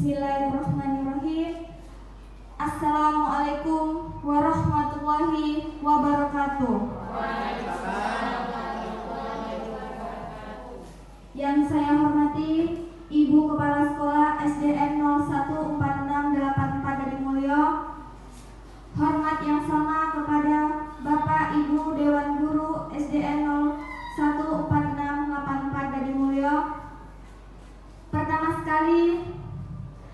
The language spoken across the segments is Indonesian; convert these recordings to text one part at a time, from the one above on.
Bismillahirrahmanirrahim. Assalamualaikum warahmatullahi wabarakatuh. Yang saya hormati Ibu Kepala Sekolah SDN 014684 Gadingmulyo. Hormat yang sama kepada Bapak Ibu Dewan Guru SDN 014684 Gadingmulyo. Pertama sekali,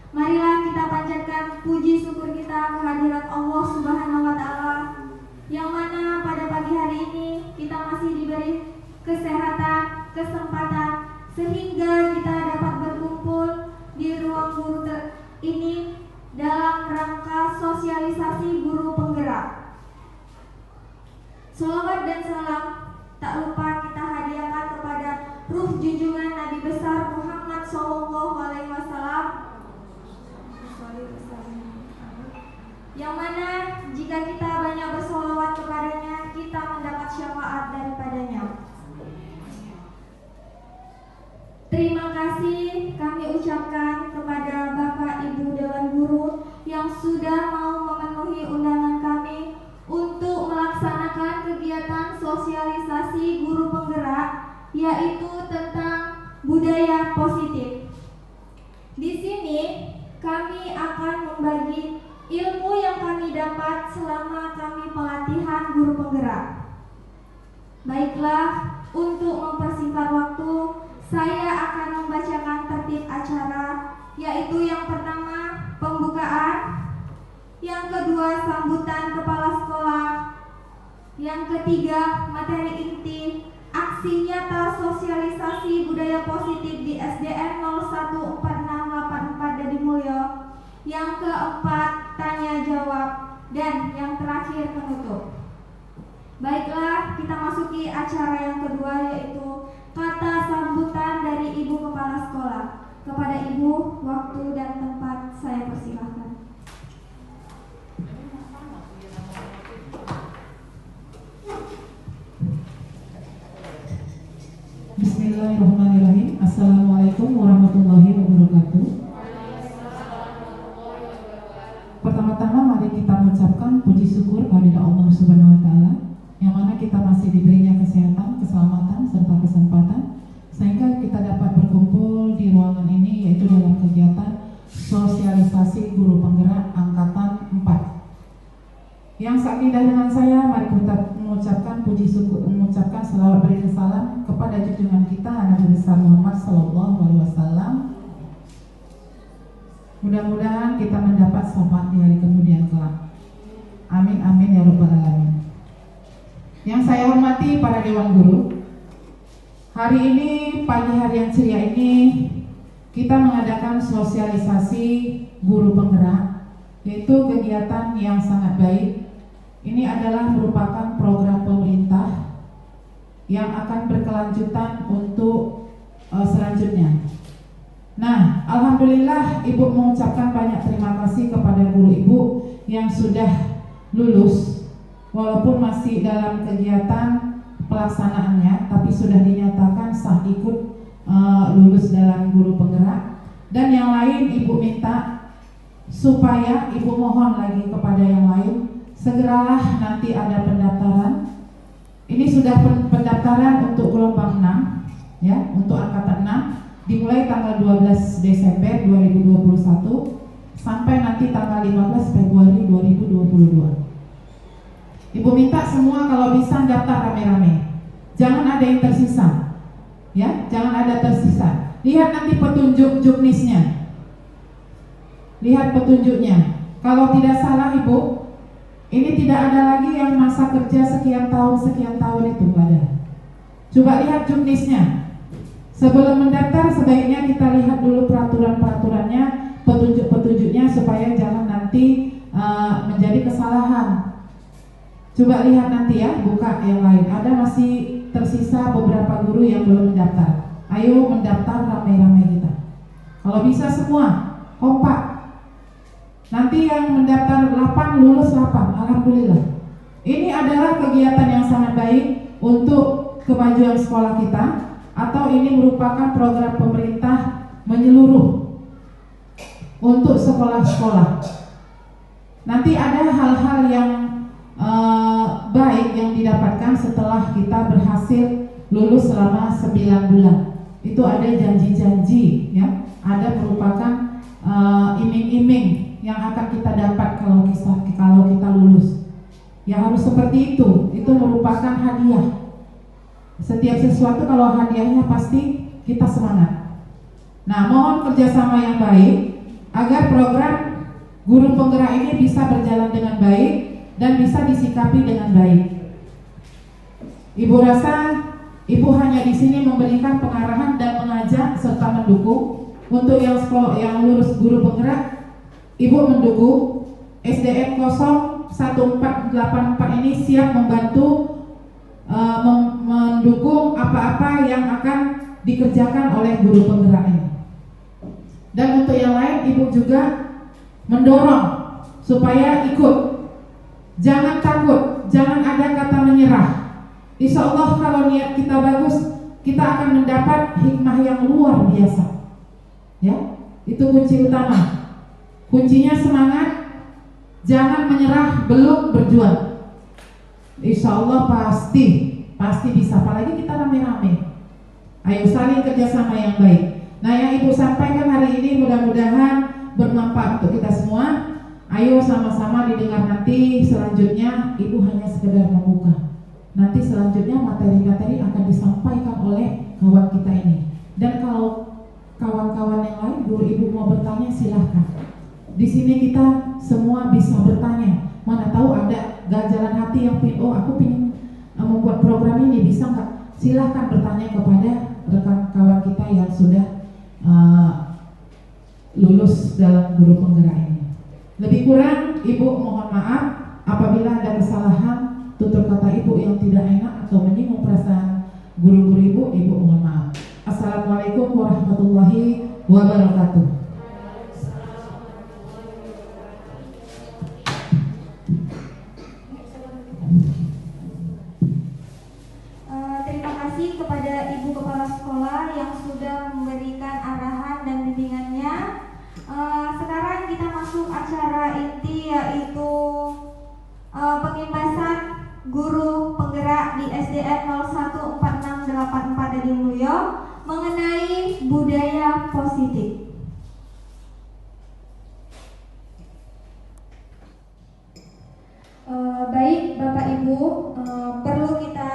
marilah kita panjatkan puji syukur kita kehadirat Allah Subhanahu wa Ta'ala, yang mana pada pagi hari ini kita masih diberi kesehatan, kesempatan, sehingga kita dapat berkumpul di ruang guru ini dalam rangka sosialisasi guru penggerak. Sholawat dan salam tak lupa kita hadiahkan kepada ruh junjungan Nabi besar Muhammad SAW, yang mana jika kita banyak bersolawat kepadanya, kita mendapat syafaat daripadanya. Terima kasih kami ucapkan kepada Bapak Ibu Dewan Guru yang sudah mau memenuhi undangan kami untuk melaksanakan kegiatan sosialisasi guru penggerak, yaitu tentang budaya positif. Di sini kami akan membagi ilmu yang kami dapat selama kami pelatihan guru penggerak. Baiklah, untuk mempersingkat waktu, saya akan membacakan tertib acara, yaitu yang pertama pembukaan, yang kedua sambutan kepala sekolah, yang ketiga materi inti aksi nyata sosialisasi budaya positif di SDN 014684 Gadingmulyo, yang keempat tanya jawab, dan yang terakhir penutup. Baiklah, kita masuki acara yang kedua, yaitu kata sambutan dari Ibu Kepala Sekolah. Kepada Ibu, waktu dan tempat saya persilahkan. Bismillahirrahmanirrahim. Assalamualaikum warahmatullahi wabarakatuh. Pertama-tama mari kita mengucapkan puji syukur kepada Allah Subhanahu wa Ta'ala, yang mana kita masih diberinya kesehatan, keselamatan, serta kesempatan sehingga kita dapat berkumpul di ruangan ini, yaitu dalam kegiatan sosialisasi guru penggerak angkatan 4. Yang seakidah dengan saya, mari kita mengucapkan puji syukur, mengucapkan selawat beri salam kepada junjungan kita Nabi besar Muhammad sallallahu alaihi wasallam. Mudah-mudahan kita mendapat syafaat di hari kemudian kelak. Amin amin ya rabbal alamin. Yang saya hormati para dewan guru, hari ini, pagi hari yang ceria ini, kita mengadakan sosialisasi guru penggerak, yaitu kegiatan yang sangat baik. Ini adalah merupakan program pemerintah yang akan berkelanjutan untuk selanjutnya. Nah, alhamdulillah Ibu mengucapkan banyak terima kasih kepada guru Ibu yang sudah lulus, walaupun masih dalam kegiatan pelaksanaannya, tapi sudah dinyatakan sah ikut lulus dalam guru penggerak. Dan yang lain Ibu minta supaya Ibu mohon lagi kepada yang lain, segeralah nanti ada pendaftaran. Ini sudah pendaftaran untuk gelombang 6, ya, untuk angkatan 6, dimulai tanggal 12 Desember 2021 sampai nanti tanggal 15 Februari 2022. Ibu minta semua kalau bisa daftar rame-rame, jangan ada yang tersisa, ya, jangan ada tersisa. Lihat nanti petunjuk juknisnya, lihat petunjuknya. Kalau tidak salah Ibu, ini tidak ada lagi yang masa kerja sekian tahun itu, nggak ada. Coba lihat juknisnya. Sebelum mendaftar sebaiknya kita lihat dulu peraturan-peraturannya, petunjuk-petunjuknya, supaya jangan nanti menjadi kesalahan. Coba lihat nanti ya, buka yang lain. Ada masih tersisa beberapa guru yang belum mendaftar. Ayo mendaftar rame-rame kita. Kalau bisa semua, kompak. Nanti yang mendaftar 8 lulus 8, alhamdulillah. Ini adalah kegiatan yang sangat baik untuk kemajuan sekolah kita, atau ini merupakan program pemerintah menyeluruh. untuk sekolah-sekolah. Nanti ada hal-hal yang baik yang didapatkan setelah kita berhasil lulus selama 9 bulan. Itu ada janji-janji, ya, ada merupakan iming-iming yang akan kita dapat kalau kita lulus. Ya harus seperti itu merupakan hadiah. Setiap sesuatu kalau hadiahnya pasti kita semangat. Nah, mohon kerjasama yang baik agar program guru penggerak ini bisa berjalan dengan baik dan bisa disikapi dengan baik. Ibu rasa Ibu hanya di sini memberikan pengarahan dan mengajak serta mendukung. Untuk yang lulus guru penggerak, Ibu mendukung. SDN 01484 ini siap membantu mendukung apa-apa yang akan dikerjakan oleh guru penggerak ini. Dan untuk yang lain, Ibu juga mendorong supaya ikut. Jangan takut, jangan ada kata menyerah. Insya Allah kalau niat kita bagus, kita akan mendapat hikmah yang luar biasa. Ya, itu kunci utama. Kuncinya semangat, jangan menyerah, belum berjuang. Insya Allah pasti bisa. Apalagi kita rame-rame. Ayo saling kerjasama yang baik. Nah, yang Ibu sampaikan hari ini mudah-mudahan bermanfaat untuk kita semua. Ayo sama-sama didengar. Nanti selanjutnya Ibu hanya sekedar membuka. Nanti selanjutnya materi-materi akan disampaikan oleh kawan kita ini. Dan kalau kawan-kawan yang lain, guru Ibu mau bertanya, silahkan. Di sini kita semua bisa bertanya. Mana tahu ada ganjalan hati yang aku ingin membuat program ini, bisa nggak? Silahkan bertanya kepada rekan kawan kita yang sudah lulus dalam guru penggerak ini. Lebih kurang Ibu mohon maaf apabila ada kesalahan, tutur kata Ibu yang tidak enak atau menyinggung perasaan guru-guru Ibu mohon maaf. Assalamualaikum warahmatullahi wabarakatuh. Terima kasih kepada Ibu Kepala Sekolah yang sudah memberikan arahan dan bimbingannya. Sekarang kita masuk acara inti, yaitu pengimbasan guru penggerak di SDN 014684 Dadi Mulyo mengenai budaya positif. Baik Bapak Ibu, perlu kita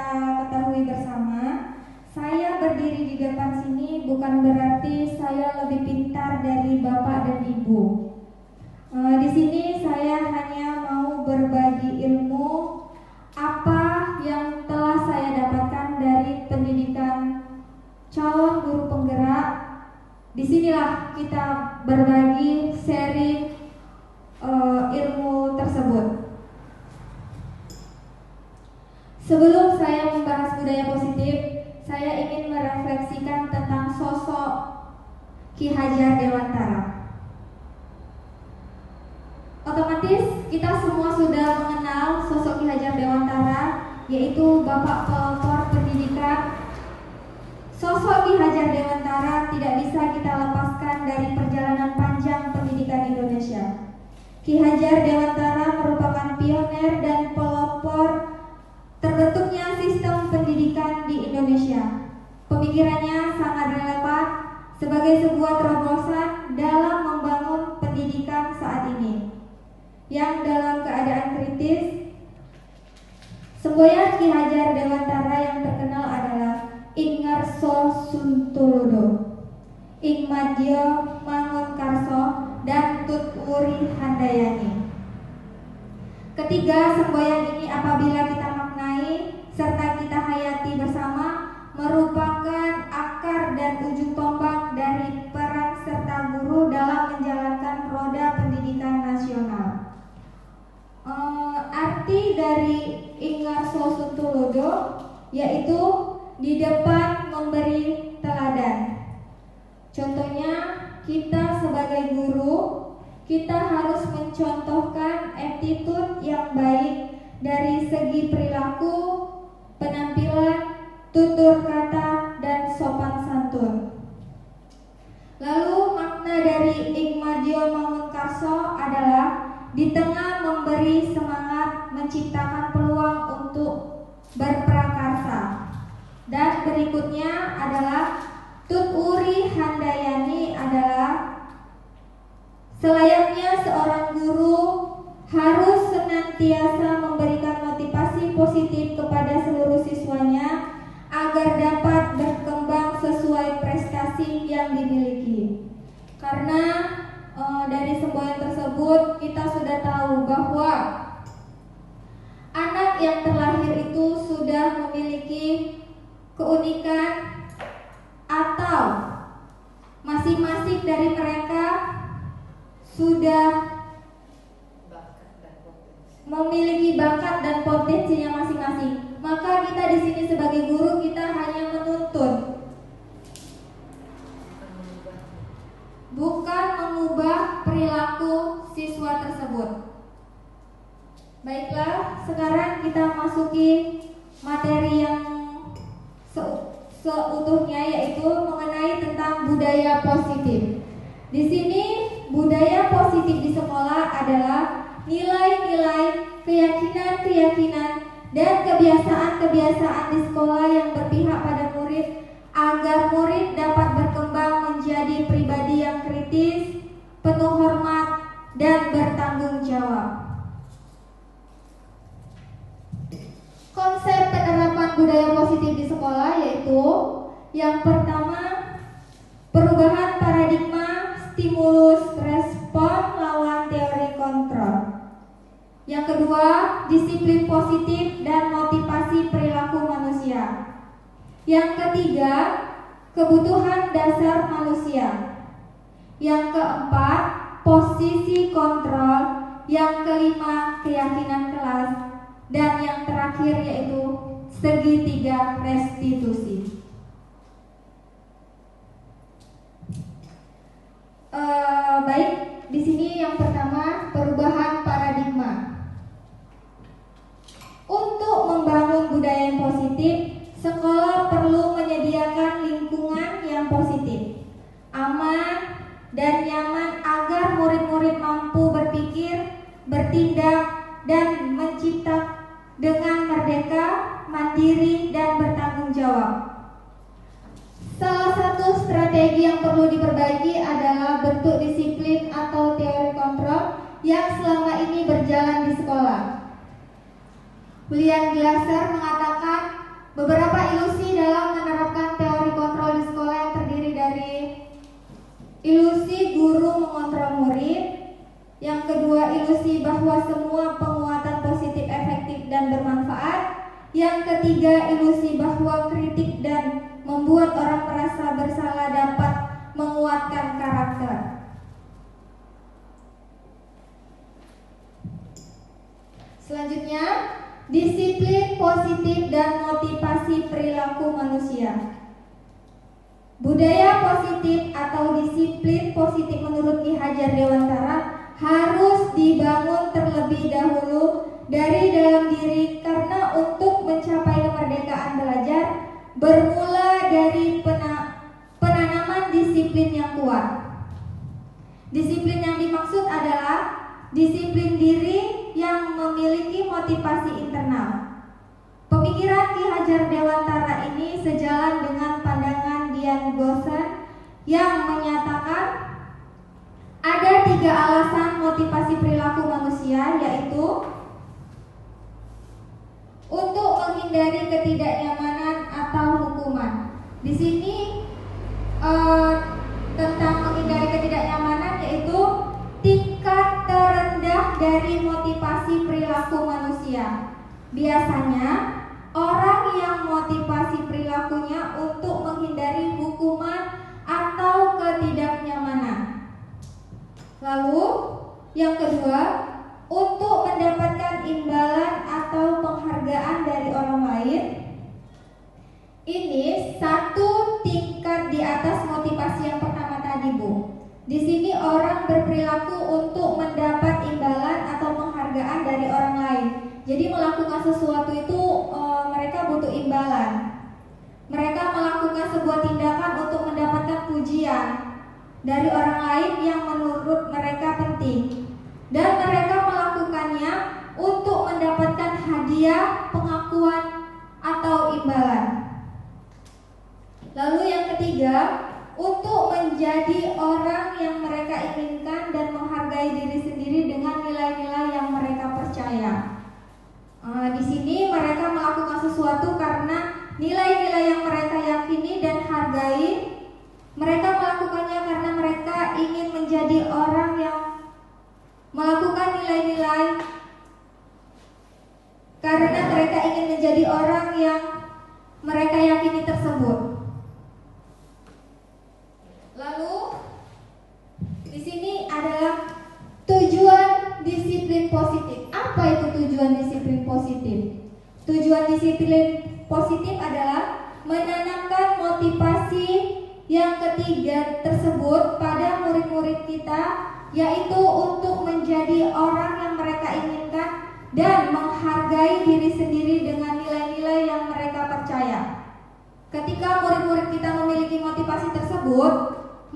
ketahui bersama, saya berdiri di depan sini bukan berarti saya lebih pintar dari Bapak dan Ibu. Di sini saya hanya mau berbagi ilmu apa yang telah saya dapatkan dari pendidikan calon guru penggerak. Disinilah kita berbagi sharing ilmu tersebut. Sebelum saya membahas budaya positif, saya ingin merefleksikan tentang sosok Ki Hajar Dewantara. Otomatis kita semua sudah mengenal sosok Ki Hajar Dewantara, yaitu Bapak pelopor pendidikan. Sosok Ki Hajar Dewantara tidak bisa kita lepaskan dari perjalanan panjang pendidikan Indonesia. Ki Hajar Dewantara merupakan pioner dan pelopor terbentuknya sistem pendidikan di Indonesia. Pemikirannya sangat relevan sebagai sebuah terobosan dalam membangun pendidikan saat ini, yang dalam keadaan kritis. Semboyan Ki Hajar Dewantara yang terkenal adalah Ing Ngarso Suntolodo, Ing Madya Mangunkarso, dan Tut Wuri Handayani. Ketiga semboyan ini apabila kita maknai serta kita hayati bersama, merupakan akar dan ujung tombak dari peran serta guru dalam menjalankan roda pendidikan nasional. Arti dari Ing Ngarso Suntolodo yaitu di depan memberi teladan. Contohnya, kita sebagai guru, kita harus mencontohkan attitude yang baik dari segi perilaku, penampilan, tutur kata, dan sopan santun. Lalu makna dari Ing Nadeo Mangunkarso adalah di tengah memberi semangat menciptakan peluang untuk berprakarsa. Dan berikutnya adalah Tut Uri Handayani adalah selayaknya seorang guru harus senantiasa memberikan motivasi positif kepada seluruh siswanya agar dapat berkembang sesuai prestasi yang dimiliki. Karena dari semboyan tersebut kita sudah tahu bahwa anak yang terlahir itu sudah memiliki keunikan atau masing-masing dari mereka sudah memiliki bakat dan potensinya masing-masing. Maka kita di sini sebagai guru kita hanya menuntun, bukan mengubah perilaku siswa tersebut. Baiklah, sekarang kita masuki materi yang seutuhnya, yaitu mengenai tentang budaya positif. Di sini budaya positif di sekolah adalah nilai-nilai, keyakinan-keyakinan, dan kebiasaan-kebiasaan di sekolah yang berpihak pada murid agar murid dapat berkembang menjadi pribadi yang kritis, penuh hormat, dan bertanggung jawab. Konsep penerapan budaya positif di sekolah yaitu yang pertama, perubahan paradigma stimulus respon lawan teori kontrol. Yang kedua, disiplin positif dan motivasi perilaku manusia. Yang ketiga, kebutuhan dasar manusia. Yang keempat, posisi kontrol. Yang kelima, keyakinan kelas. Dan yang terakhir yaitu segitiga restitusi. Baik, di sini yang pertama, perubahan paradigma. Untuk membangun budaya yang positif, sekolah perlu menyediakan lingkungan yang positif, aman, dan nyaman agar murid-murid mampu berpikir, bertindak, dan mencipta dengan merdeka, mandiri, dan bertanggung jawab. Salah satu strategi yang perlu diperbaiki adalah bentuk disiplin atau teori kontrol yang selama ini berjalan di sekolah. William Glasser mengatakan beberapa ilusi dalam menerapkan teori kontrol di sekolah yang terdiri dari ilusi guru mengontrol murid. Yang kedua, ilusi bahwa semua penguatan positif efektif dan bermanfaat. Yang ketiga, ilusi bahwa kritik dan membuat orang merasa bersalah dapat menguatkan karakter. Selanjutnya, disiplin positif dan motivasi perilaku manusia. Budaya positif atau disiplin positif menurut Ki Hajar Dewantara harus dibangun terlebih dahulu dari dalam diri, karena untuk mencapai kemerdekaan belajar bermula dari penanaman disiplin yang kuat. Disiplin yang dimaksud adalah disiplin diri yang memiliki motivasi internal. Pemikiran Ki Hajar Dewantara ini sejalan dengan pandangan Dian Gosen yang menyatakan ada 3 alasan motivasi perilaku manusia, yaitu untuk menghindari ketidaknyamanan atau hukuman. Di sini tentang menghindari ketidaknyamanan yaitu tingkat terendah dari motivasi perilaku manusia. Biasanya orang yang motivasi perilakunya untuk menghindari hukuman atau ketidaknyamanan. Lalu yang kedua, untuk mendapatkan imbalan atau penghargaan dari orang lain. Ini satu tingkat di atas motivasi yang pertama tadi, Bu. Di sini orang berperilaku untuk mendapat imbalan atau penghargaan dari orang lain. Jadi melakukan sesuatu itu mereka butuh imbalan. Mereka melakukan sebuah tindakan untuk mendapatkan pujian. dari orang lain yang menurut mereka penting, dan mereka melakukannya untuk mendapatkan hadiah, pengakuan, atau imbalan. Lalu yang ketiga, untuk menjadi orang yang mereka inginkan dan menghargai diri sendiri dengan nilai-nilai yang mereka percaya. Di sini mereka melakukan sesuatu karena nilai-nilai yang mereka yakini dan hargai. Mereka melakukannya karena mereka ingin menjadi orang yang melakukan nilai-nilai, karena mereka ingin menjadi orang yang mereka yakini tersebut. Lalu di sini adalah tujuan disiplin positif. Apa itu tujuan disiplin positif? Tujuan disiplin positif adalah menanamkan motivasi yang ketiga tersebut pada murid-murid kita, yaitu untuk menjadi orang yang mereka inginkan dan menghargai diri sendiri dengan nilai-nilai yang mereka percaya. Ketika murid-murid kita memiliki motivasi tersebut,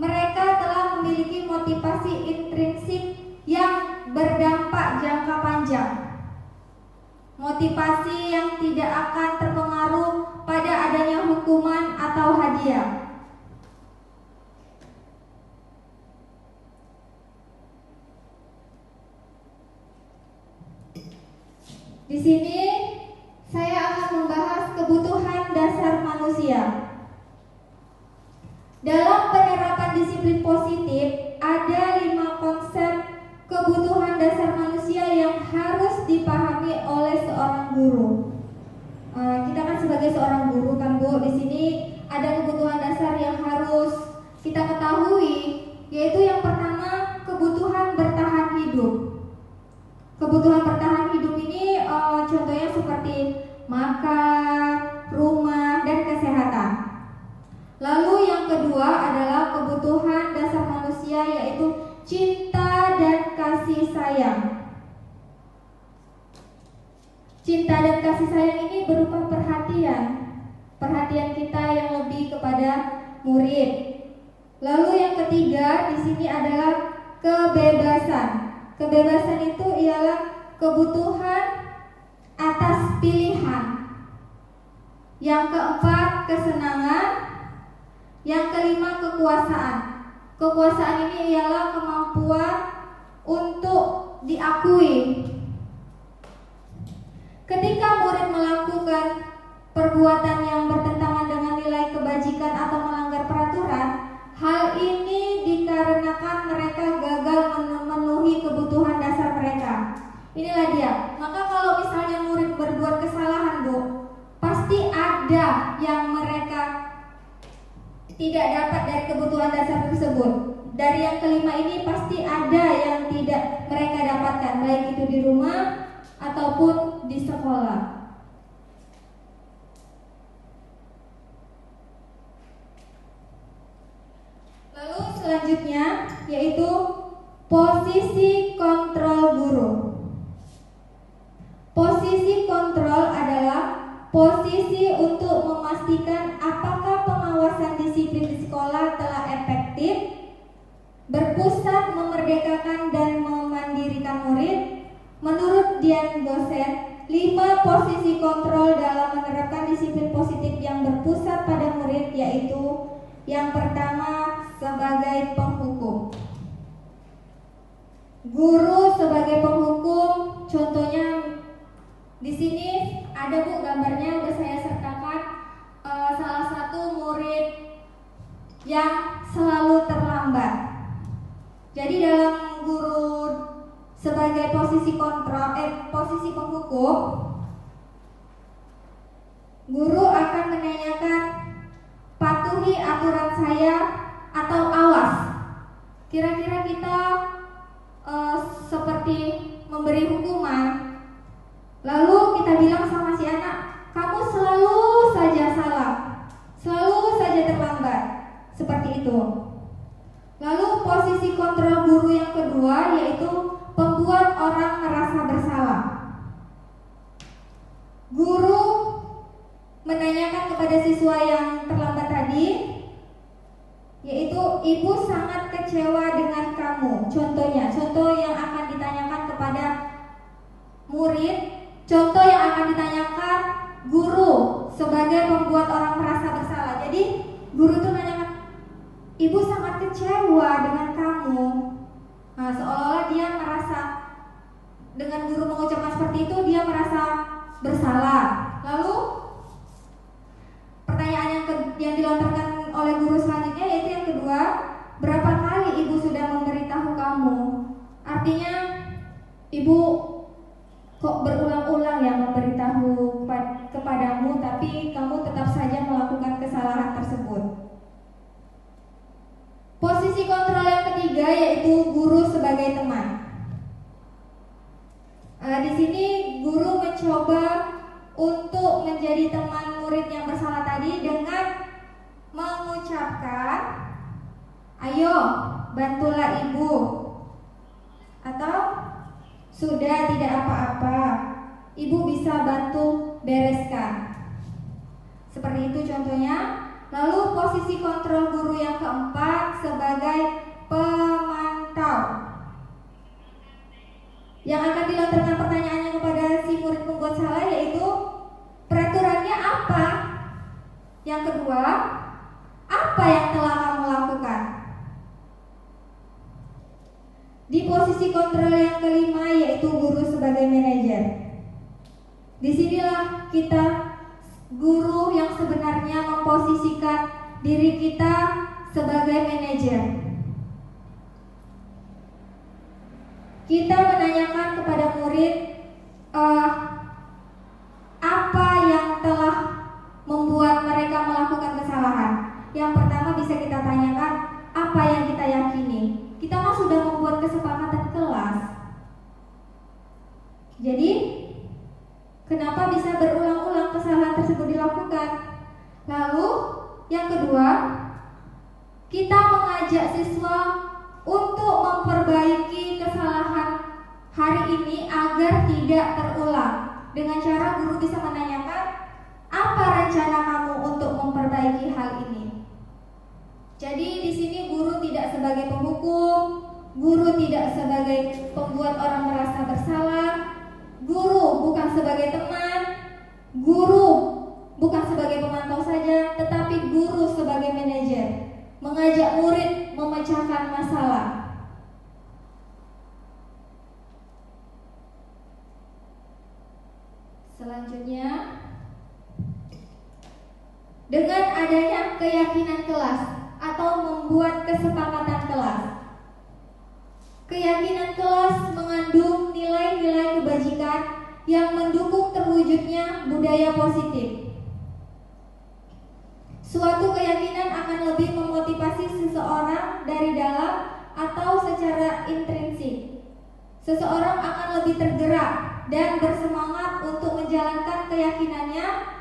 mereka telah memiliki motivasi intrinsik yang berdampak jangka panjang. Motivasi yang tidak akan terpengaruh pada adanya hukuman atau hadiah. Di sini saya akan membahas kebutuhan dasar manusia. Dalam penerapan disiplin positif, ada 5 konsep kebutuhan dasar manusia yang harus dipahami oleh seorang guru. Kita kan sebagai seorang guru kan Bu, di sini ada kebutuhan dasar yang harus kita ketahui, yaitu yang pertama kebutuhan bertahan hidup. Kebutuhan bertahan hidup ini contohnya seperti makan, rumah, dan kesehatan. Lalu yang kedua adalah kebutuhan dasar manusia, yaitu cinta dan kasih sayang. Cinta dan kasih sayang ini berupa perhatian kita yang lebih kepada murid. Lalu yang ketiga di sini adalah kebebasan. Kebebasan itu ialah kebutuhan atas pilihan. Yang keempat kesenangan. Yang kelima kekuasaan. Kekuasaan ini ialah kemampuan untuk diakui. Ketika murid melakukan perbuatan yang bertentangan dengan nilai kebajikan atau melanggar peraturan, hal ini dikarenakan mereka gagal memenuhi kebutuhan dasar mereka. Inilah dia. Maka kalau misalnya murid berbuat kesalahan, Bu, pasti ada yang mereka tidak dapat dari kebutuhan dasar tersebut. Dari yang kelima ini pasti ada yang tidak mereka dapatkan, baik itu di rumah ataupun di sekolah. Lalu selanjutnya yaitu posisi kontrol guru. Posisi kontrol adalah posisi untuk memastikan apakah pengawasan disiplin di sekolah telah efektif, berpusat memerdekakan dan memandirikan murid. Menurut Dian Gosen, 5 posisi kontrol dalam menerapkan disiplin positif yang berpusat pada murid, yaitu yang pertama sebagai penghukum. Guru sebagai penghukum, contohnya di sini ada Bu gambarnya, udah saya sertakan. Salah satu murid yang selalu terlambat. Jadi dalam guru sebagai posisi kontrol, posisi penghukum, guru akan menanyakan, patuhi aturan saya atau awas. Kira-kira kita seperti memberi hukuman, lalu kita bilang sama si anak, kamu selalu saja salah, selalu saja terlambat, seperti itu. Lalu posisi kontrol guru yang kedua yaitu membuat orang merasa bersalah. Guru menanyakan kepada siswa yang terlambat tadi, yaitu, ibu sangat kecewa dengan kamu. Contohnya, contoh yang akan ditanyakan kepada murid, contoh yang akan ditanyakan guru sebagai pembuat orang merasa bersalah. Jadi guru tuh nanyakan, ibu sangat kecewa dengan kamu. Nah, seolah-olah dia merasa, dengan guru mengucapkan seperti itu, dia merasa bersalah. Lalu pertanyaan yang dilontarkan oleh guru selanjutnya yaitu yang kedua, berapa kali ibu sudah memberitahu kamu? Artinya, ibu kok berulang-ulang ya memberitahu kepadamu, tapi kamu tetap saja melakukan kesalahan tersebut. Posisi kontrol yang ketiga yaitu guru sebagai teman. Di sini guru mencoba untuk menjadi teman murid yang bersalah tadi dengan mengucapkan, ayo bantulah ibu, atau sudah tidak apa-apa, ibu bisa bantu bereskan. Seperti itu contohnya. Lalu posisi kontrol guru yang keempat sebagai pemantau. Yang akan dilontarkan pertanyaannya kepada si murid pembuat salah yaitu peraturannya apa? Yang kedua, apa yang telah kamu lakukan? Di posisi kontrol yang kelima yaitu guru sebagai manajer. Disinilah kita guru yang sebenarnya memposisikan diri kita sebagai manajer. Kita menanyakan kepada murid apa yang telah membuat mereka melakukan kesalahan. Yang pertama bisa kita tanyakan, apa yang kita yakini? Kita kan sudah membuat kesepakatan kelas. Jadi kenapa bisa berulang-ulang kesalahan tersebut dilakukan? Lalu yang kedua, kita mengajak siswa untuk memperbaiki kesalahan hari ini agar tidak terulang. Dengan cara guru bisa menanyakan, apa rencana kamu untuk memperbaiki hal ini? Jadi di sini guru tidak sebagai penghukum, guru tidak sebagai pembuat orang merasa bersalah, guru bukan sebagai teman, guru bukan sebagai pemantau saja, tetapi guru sebagai manajer, mengajak murid memecahkan masalah. Selanjutnya, dengan adanya keyakinan kelas atau membuat kesepakatan kelas. Keyakinan kelas mengandung nilai-nilai kebajikan yang mendukung terwujudnya budaya positif. Suatu keyakinan akan lebih memotivasi seseorang dari dalam atau secara intrinsik. Seseorang akan lebih tergerak dan bersemangat untuk menjalankan keyakinannya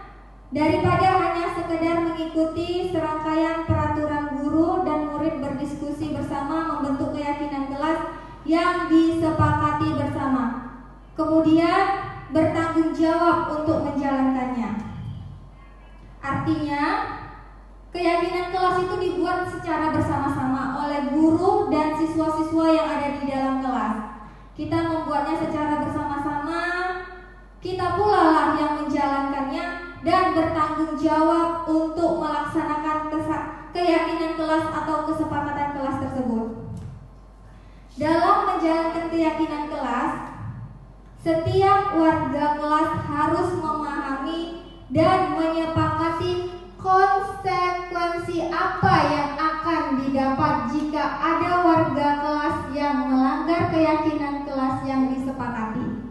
daripada hanya sekedar mengikuti serangkaian peraturan guru dan murid berdiskusi bersama membentuk keyakinan kelas yang disepakati bersama, kemudian bertanggung jawab untuk menjalankannya. Artinya, keyakinan kelas itu dibuat secara bersama-sama oleh guru dan siswa-siswa yang ada di dalam kelas. Kita membuatnya secara bersama-sama, kita pula lah yang menjalankannya dan bertanggung jawab untuk melaksanakan keyakinan kelas atau kesepakatan kelas tersebut. Dalam menjalankan keyakinan kelas, setiap warga kelas harus memahami dan menyepakati konsekuensi apa yang akan didapat jika ada warga kelas yang melanggar keyakinan kelas yang disepakati.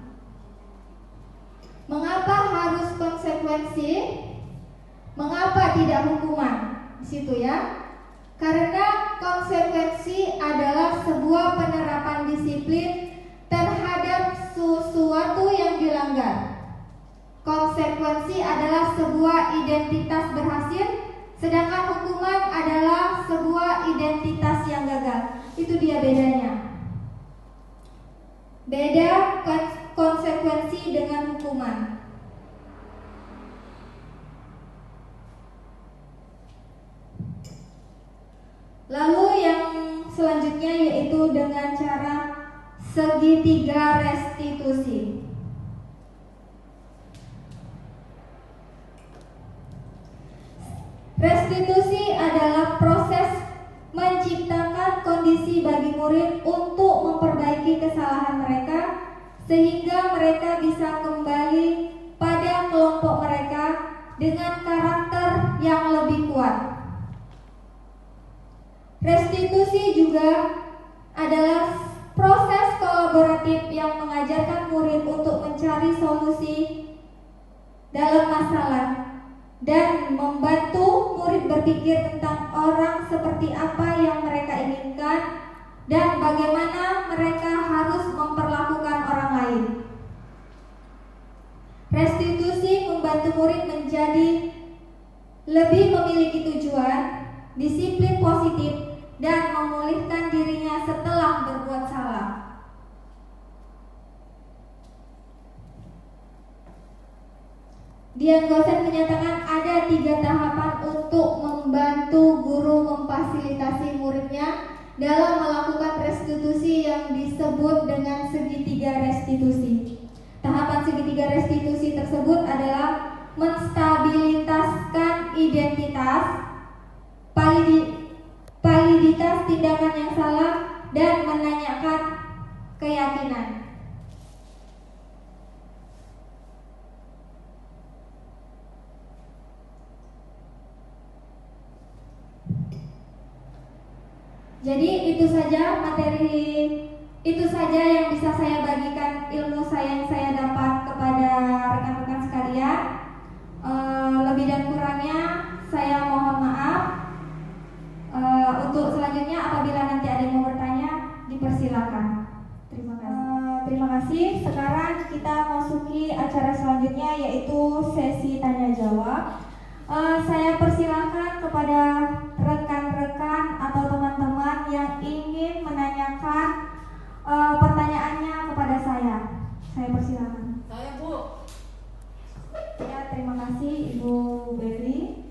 Mengapa harus konsekuensi? Mengapa tidak hukuman? Di situ ya. Karena konsekuensi adalah sebuah penerapan disiplin terhadap sesuatu yang dilanggar. Konsekuensi adalah sebuah identitas berhasil, sedangkan hukuman adalah sebuah identitas yang gagal. Itu dia bedanya. Beda konsekuensi dengan hukuman. Lalu yang selanjutnya dengan cara segitiga restitusi. Restitusi adalah proses menciptakan kondisi bagi murid untuk memperbaiki kesalahan mereka sehingga mereka bisa kembali pada kelompok mereka dengan karakter yang lebih kuat. Restitusi juga adalah proses kolaboratif yang mengajarkan murid untuk mencari solusi dalam masalah dan membantu murid berpikir tentang orang seperti apa yang mereka inginkan dan bagaimana mereka harus memperlakukan orang lain. Restitusi membantu murid menjadi lebih memiliki tujuan, disiplin positif, dan memulihkan dirinya setelah berbuat salah. Dian Gosen menyatakan ada 3 tahapan untuk membantu guru memfasilitasi muridnya dalam melakukan restitusi yang disebut dengan segitiga restitusi. Tahapan segitiga restitusi tersebut adalah menstabilitaskan identitas, validitas tindakan yang salah, dan menanyakan keyakinan. Jadi itu saja yang bisa saya bagikan, ilmu yang saya dapat kepada rekan-rekan sekalian. Lebih dan kurangnya saya mohon maaf. Untuk selanjutnya apabila nanti ada yang mau bertanya, dipersilakan. Terima kasih. Sekarang kita masuki acara selanjutnya, yaitu sesi tanya jawab. Saya persilakan kepada rekan-rekan atau teman-teman yang ingin menanyakan pertanyaannya kepada saya. Saya persilakan. Saya, Bu. Ya, terima kasih Ibu Berli.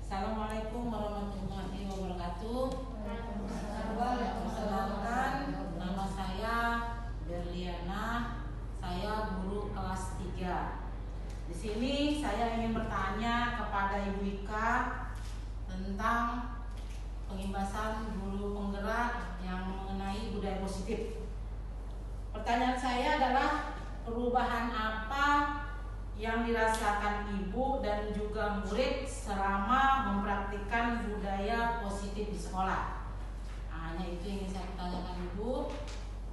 Assalamualaikum warahmatullahi wabarakatuh. Perkenalkan, nama saya Berliana. Saya guru kelas 3. Di sini saya ingin bertanya kepada Ibu Ika tentang pengimbasan guru penggerak yang mengenai budaya positif. Pertanyaan saya adalah perubahan apa yang dirasakan ibu dan juga murid selama mempraktikkan budaya positif di sekolah. Hanya itu yang ingin saya tanyakan Ibu.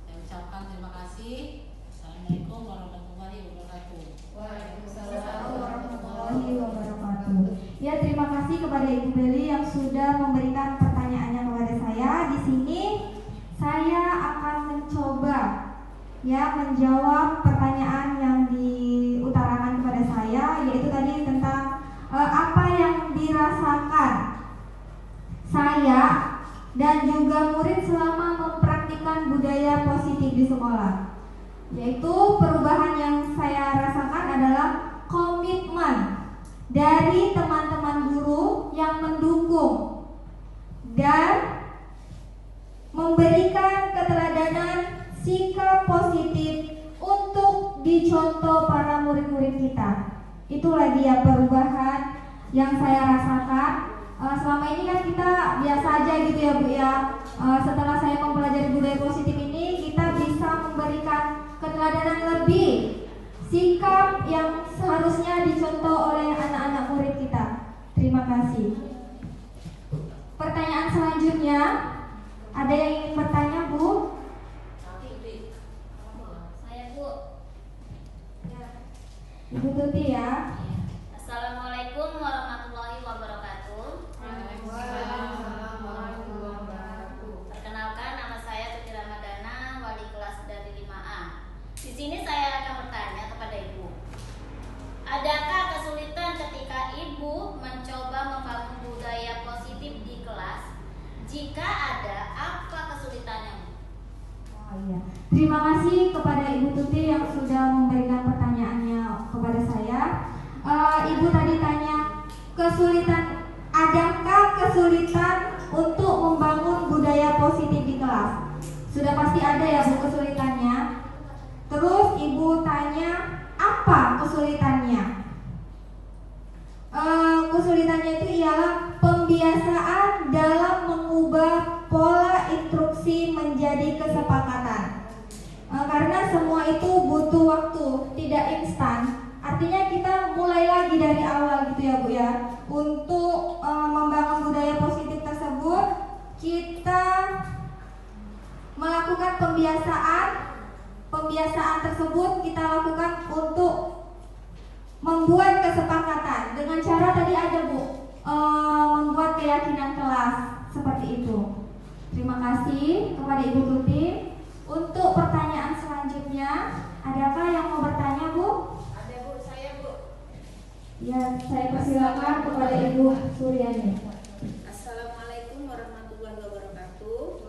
Saya ucapkan terima kasih. Assalamualaikum warahmatullahi wabarakatuh. Waalaikumsalam warahmatullahi wabarakatuh. Ya, terima kasih kepada Ibu Beli yang sudah memberikan pertanyaannya kepada saya. Di sini saya akan mencoba menjawab pertanyaan yang diutarakan kepada saya, yaitu tadi tentang apa yang dirasakan saya dan juga murid selama mempraktikkan budaya positif di sekolah. Yaitu perubahan yang saya rasakan adalah komitmen dari teman-teman guru yang mendukung dan memberikan keteladanan sikap positif untuk dicontoh para murid-murid kita. Itulah dia perubahan yang saya rasakan. Selama ini kan kita biasa aja gitu ya Bu ya. Setelah saya mempelajari budaya positif ini, kita bisa memberikan keteladanan lebih, sikap yang seharusnya dicontoh oleh anak-anak murid kita. Terima kasih. Pertanyaan selanjutnya, ada yang ingin bertanya Bu? Ibu Tuti ya. Assalamualaikum warahmatullahi wabarakatuh. Perkenalkan, nama saya Tuti Ramadana, wali kelas dari 5A. Di sini saya akan bertanya kepada Ibu. Adakah kesulitan ketika Ibu mencoba membangun budaya positif di kelas? Jika ada, apa kesulitannya? Iya. Terima kasih kepada Ibu Tuti yang sudah memberikan pertanyaannya kepada saya. Ibu tadi tanya adakah kesulitan untuk membangun budaya positif di kelas? Sudah pasti ada ya Bu kesulitannya. Terus Ibu tanya, apa kesulitannya? Kesulitannya itu ialah pembiasaan dalam mengubah pola instruksi menjadi kesepakatan. Karena semua itu butuh waktu, tidak instan. Artinya kita mulai lagi dari awal gitu ya Bu ya. Untuk membangun budaya positif tersebut, kita melakukan pembiasaan tersebut kita lakukan untuk membuat kesepakatan. Dengan cara tadi ada Bu, membuat keyakinan kelas seperti itu. Terima kasih kepada Ibu Tuti. Untuk pertanyaan selanjutnya, adakah yang mau bertanya Bu? Ada Bu, saya Bu. Ya, saya persilakan kepada Ibu Suryani. Assalamualaikum warahmatullahi wabarakatuh.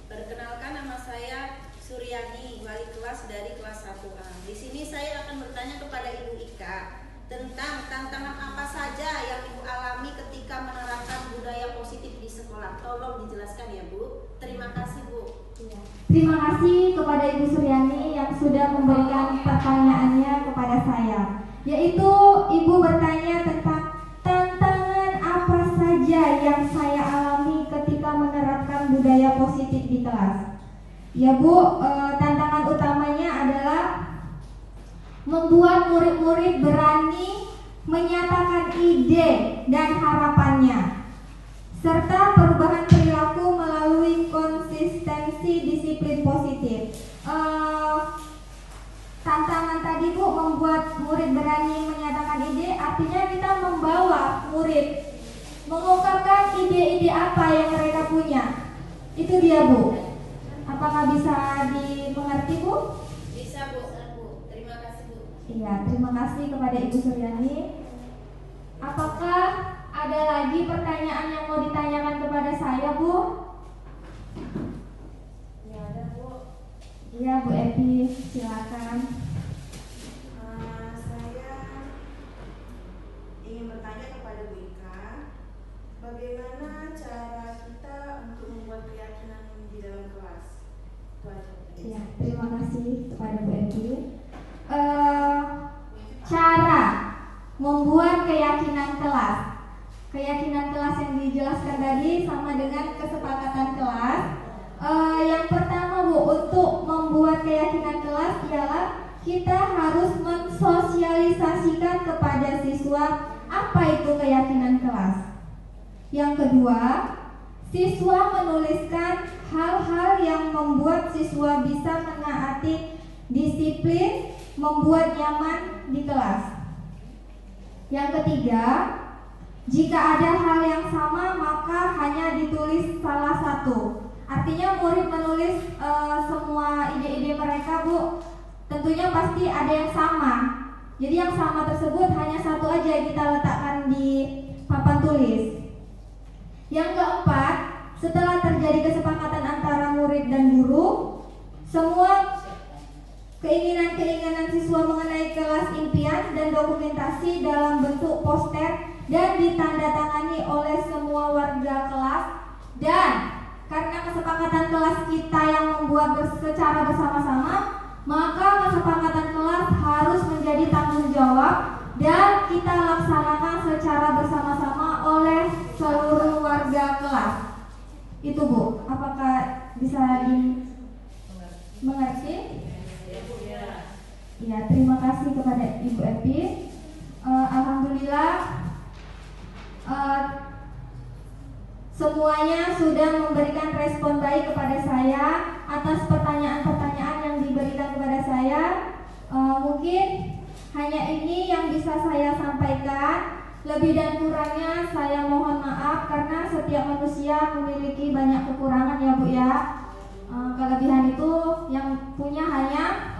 Perkenalkan, nama saya Suryani, wali kelas dari kelas 1A. Di sini saya akan bertanya kepada Ibu Ika tentang tantangan apa saja yang Ibu alami ketika menerapkan budaya positif di sekolah. Tolong dijelaskan ya Bu. Terima kasih Bu. Terima kasih kepada Ibu Suryani yang sudah memberikan pertanyaannya kepada saya. Yaitu Ibu bertanya tentang tantangan apa saja yang saya alami ketika menerapkan budaya positif di kelas. Ya Bu, tantangan utamanya adalah membuat murid-murid berani menyatakan ide dan harapannya, serta perubahan perilaku melalui konsistensi disiplin positif. Tantangan tadi Bu, membuat murid berani menyatakan ide, artinya kita membawa murid mengungkapkan ide-ide apa yang mereka punya. Itu dia Bu. Apakah bisa dimengerti Bu? Bisa Bu. Terima kasih Bu. Iya, terima kasih kepada Ibu Suryani. Apakah ada lagi pertanyaan yang mau ditanyakan kepada saya Bu? Ya ada Bu. Iya Bu Epi, silakan. Saya ingin bertanya kepada Bu Ika, bagaimana cara kita untuk membuat keyakinan di dalam kelas? Itu aja. Iya, terima kasih kepada Bu Epi. Cara membuat keyakinan kelas. Keyakinan kelas yang dijelaskan tadi sama dengan kesepakatan kelas. Yang pertama Bu, untuk membuat keyakinan kelas ialah kita harus mensosialisasikan kepada siswa apa itu keyakinan kelas. Yang kedua, siswa menuliskan hal-hal yang membuat siswa bisa menaati disiplin, membuat nyaman di kelas. Yang ketiga, jika ada hal yang sama maka hanya ditulis salah satu. Artinya murid menulis semua ide-ide mereka Bu, tentunya pasti ada yang sama. Jadi yang sama tersebut hanya satu aja kita letakkan di papan tulis. Yang keempat, setelah terjadi kesepakatan antara murid dan guru, semua keinginan-keinginan siswa mengenai kelas impian dan dokumentasi dalam bentuk poster dan ditandatangani oleh semua warga kelas. Dan karena kesepakatan kelas kita yang membuat secara bersama-sama, maka kesepakatan kelas harus menjadi tanggung jawab dan kita laksanakan secara bersama-sama oleh seluruh warga kelas. Itu Bu, apakah bisa dimengerti? Ya, terima kasih kepada Ibu Epi. Alhamdulillah semuanya sudah memberikan respon baik kepada saya atas pertanyaan-pertanyaan yang diberikan kepada saya. Mungkin hanya ini yang bisa saya sampaikan. Lebih dan kurangnya saya mohon maaf karena setiap manusia memiliki banyak kekurangan ya Bu ya. Kelebihan itu yang punya hanya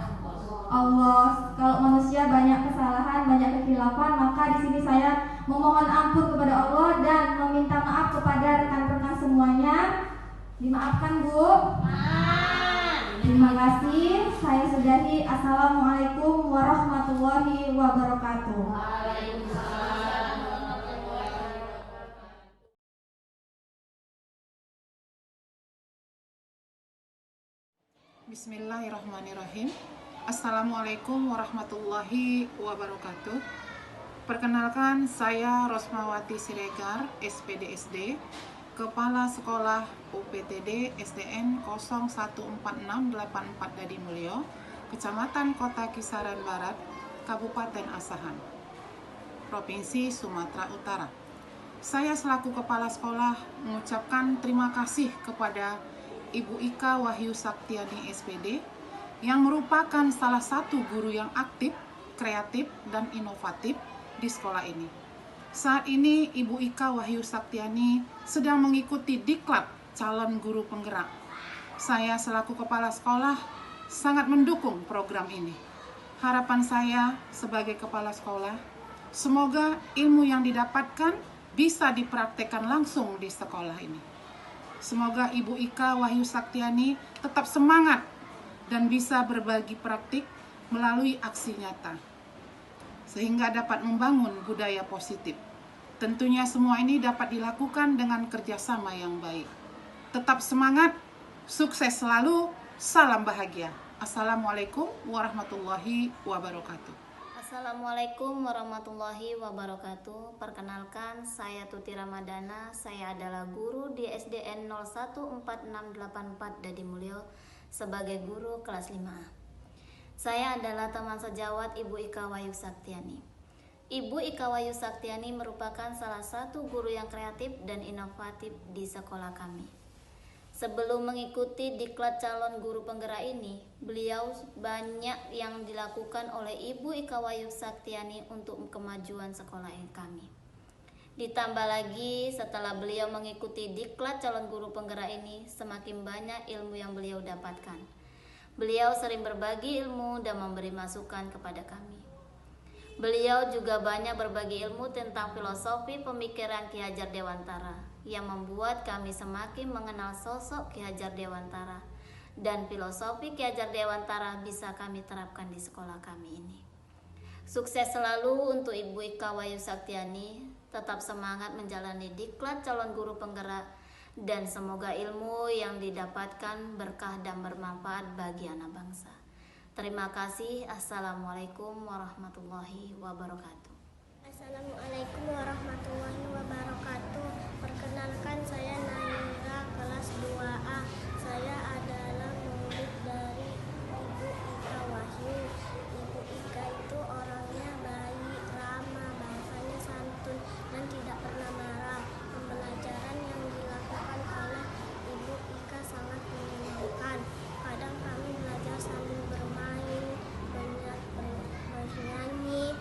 Allah. Kalau manusia banyak kesalahan, banyak kekhilafan, maka di sini saya memohon ampun kepada Allah dan meminta maaf kepada rekan-rekan semuanya. Dimaafkan Bu. Terima kasih. Saya sudahi. Assalamualaikum warahmatullahi wabarakatuh. Bismillahirrahmanirrahim. Assalamualaikum warahmatullahi wabarakatuh. Perkenalkan, saya Rosmawati Siregar, SPDSD, Kepala Sekolah UPTD SDN 014684 Dadi Mulyo, Kecamatan Kota Kisaran Barat, Kabupaten Asahan, Provinsi Sumatera Utara. Saya selaku Kepala Sekolah mengucapkan terima kasih kepada Ibu Ika Wahyu Saktiani SPD yang merupakan salah satu guru yang aktif, kreatif, dan inovatif di sekolah ini. Saat ini Ibu Ika Wahyu Saktiani sedang mengikuti diklat calon guru penggerak. Saya selaku kepala sekolah sangat mendukung program ini. Harapan saya sebagai kepala sekolah, semoga ilmu yang didapatkan bisa dipraktekkan langsung di sekolah ini. Semoga Ibu Ika Wahyu Saktiani tetap semangat dan bisa berbagi praktik melalui aksi nyata, sehingga dapat membangun budaya positif. Tentunya semua ini dapat dilakukan dengan kerjasama yang baik. Tetap semangat, sukses selalu, salam bahagia. Assalamualaikum warahmatullahi wabarakatuh. Assalamualaikum warahmatullahi wabarakatuh. Perkenalkan, saya Tuti Ramadana. Saya adalah guru di SDN 014684 Dadi Mulyo sebagai guru kelas 5A. Saya adalah teman sejawat Ibu Ika Wahyu Saktiani. Ibu Ika Wahyu Saktiani merupakan salah satu guru yang kreatif dan inovatif di sekolah kami. Sebelum mengikuti diklat calon guru penggerak ini, beliau banyak yang dilakukan oleh Ibu Ika Wahyu Saktiani untuk kemajuan sekolah kami. Ditambah lagi, setelah beliau mengikuti diklat calon guru penggerak ini, semakin banyak ilmu yang beliau dapatkan. Beliau sering berbagi ilmu dan memberi masukan kepada kami. Beliau juga banyak berbagi ilmu tentang filosofi pemikiran Ki Hajar Dewantara, yang membuat kami semakin mengenal sosok Ki Hajar Dewantara, dan filosofi Ki Hajar Dewantara bisa kami terapkan di sekolah kami ini. Sukses selalu untuk Ibu Ika Wahyu Saktiani, tetap semangat menjalani diklat calon guru penggerak, dan semoga ilmu yang didapatkan berkah dan bermanfaat bagi anak bangsa. Terima kasih. Assalamualaikum warahmatullahi wabarakatuh. Assalamualaikum warahmatullahi wabarakatuh. Perkenalkan, saya Naira, kelas 2A. Saya adalah murid dari Ibu Ika Wahyu. Ibu Ika itu orangnya baik, ramah, bahasanya santun, dan tidak pernah marah. Pembelajaran yang dilakukan oleh Ibu Ika sangat menyenangkan. Kadang kami belajar sambil bermain, bernyanyi.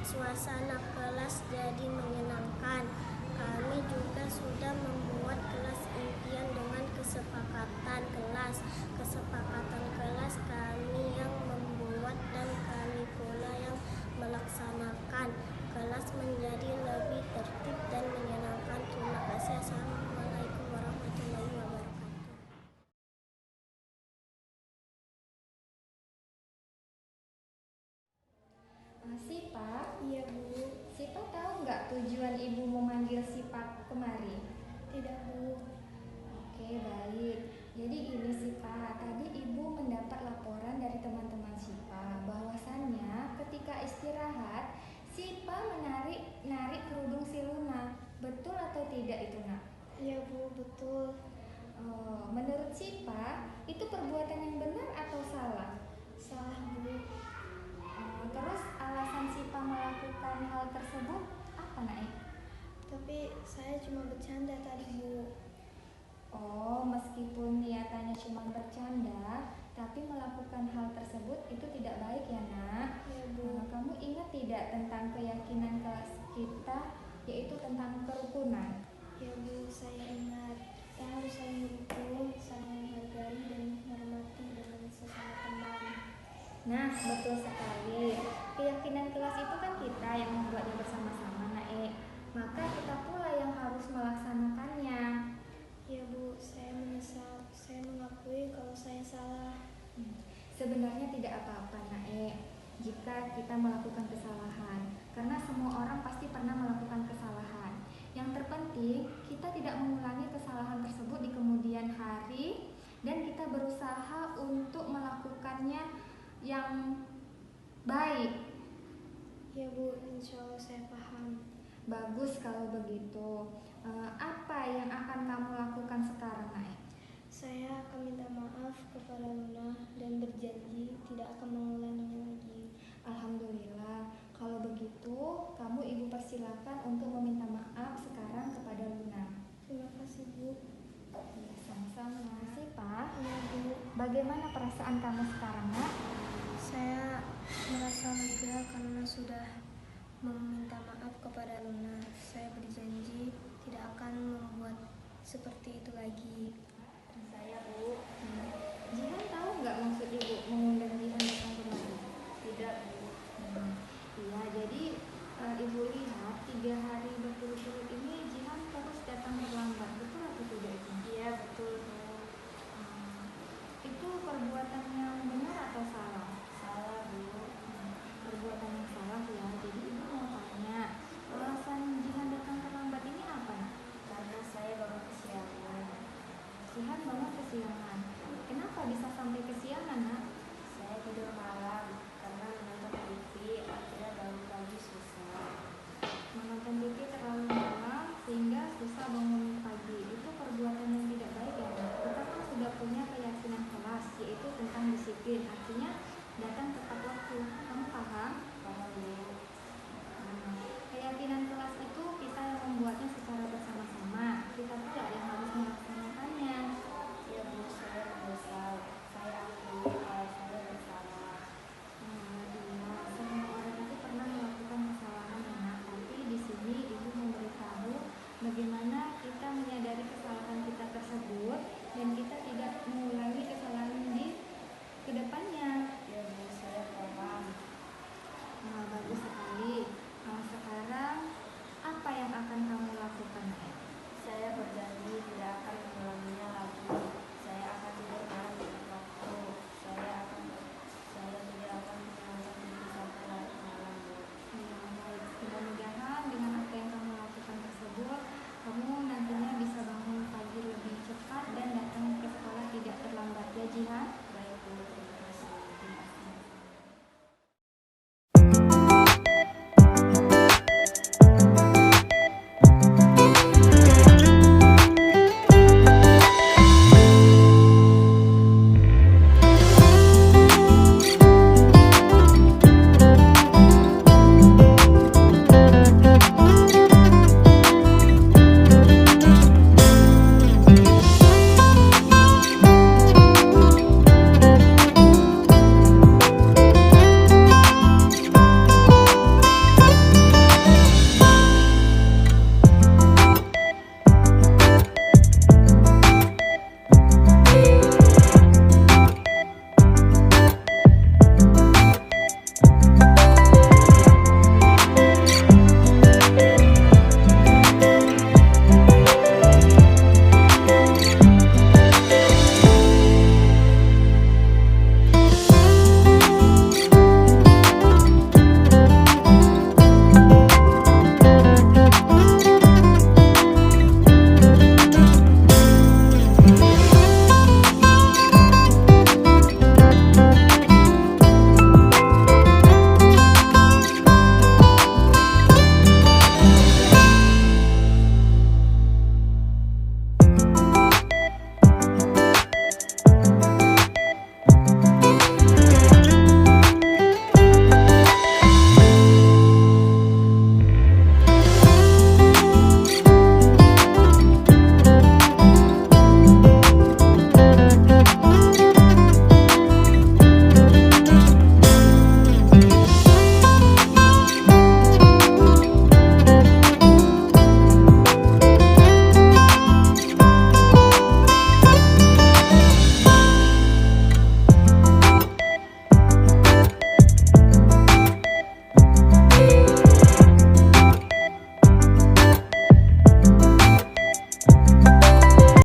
Suasana kelas jadi menyenangkan. Kami juga sudah membuat kelas impian dengan kesepakatan kelas. Kesepakatan kelas kami yang membuat dan kami pula yang melaksanakan. Kelas menjadi lebih tertib dan menyenangkan. Terima kasih. Assalamualaikum warahmatullahi wabarakatuh. Sipa, Iya, Bu. Sipa tahu nggak tujuan ibu memanggil Sipa kemari? Tidak, Bu. Oke, baik. Jadi gini Sipa, tadi ibu mendapat laporan dari teman-teman Sipa bahwasannya ketika istirahat Sipa narik kerudung si Luna. Betul atau tidak itu, Nak? Iya, Bu, betul. Menurut Sipa, itu perbuatan yang benar atau salah? Salah, Bu. Terus alasan Sipa melakukan hal tersebut apa, Nak? Tapi saya cuma bercanda tadi, Bu. Oh, meskipun niatannya cuma bercanda, tapi melakukan hal tersebut itu tidak baik ya, Nak. Iya, Bu. Kamu ingat tidak tentang keyakinan kelas kita, yaitu tentang kerukunan? Ya, Bu, saya ingat. Yang harus saling rukun, saling menghargai, dan menghormati dengan sesama teman. Nah, betul sekali. Keyakinan kelas itu kan kita yang membuatnya bersama-sama, Nak. Maka kita pula yang harus melaksanakannya. Ya, Bu, saya menyesal. Saya mengakui kalau saya salah. Sebenarnya tidak apa-apa, Nak, jika kita melakukan kesalahan, karena semua orang pasti pernah melakukan kesalahan. Yang terpenting kita tidak mengulangi kesalahan tersebut di kemudian hari, dan kita kita berusaha untuk melakukannya yang baik. Ya Bu, insya Allah saya paham. Bagus kalau begitu. Apa yang akan kamu lakukan sekarang, Nay? Saya akan minta maaf kepada Luna dan berjanji tidak akan mengulanginya lagi. Alhamdulillah. Kalau begitu, kamu ibu persilakan untuk meminta maaf sekarang kepada Luna. Terima kasih Bu. Ya, sama-sama. Pak. Ya Bu, Bagaimana perasaan kamu sekarang, Nak? saya merasa lega karena sudah meminta maaf kepada Luna. Saya berjanji tidak akan membuat seperti itu lagi. Saya, Bu. Jihan tahu nggak maksud ibu mengundang Jihan datang kemari? Tidak, Bu. Iya, jadi ibu lihat 3 hari berturut-turut ini Jihan terus datang terlambat. Betul atau tidak itu? Iya, betul, Bu. Itu perbuatan yang benar atau salah? Salah, Bu. Perbuatan yang salah ya. Jadi ibu mau tanya, alasan Jihan datang terlambat ini apa? Karena saya baru kesiangan. Jihan banget kesiangan. Kenapa bisa sampai kesiangan, Nak? Saya tidur malam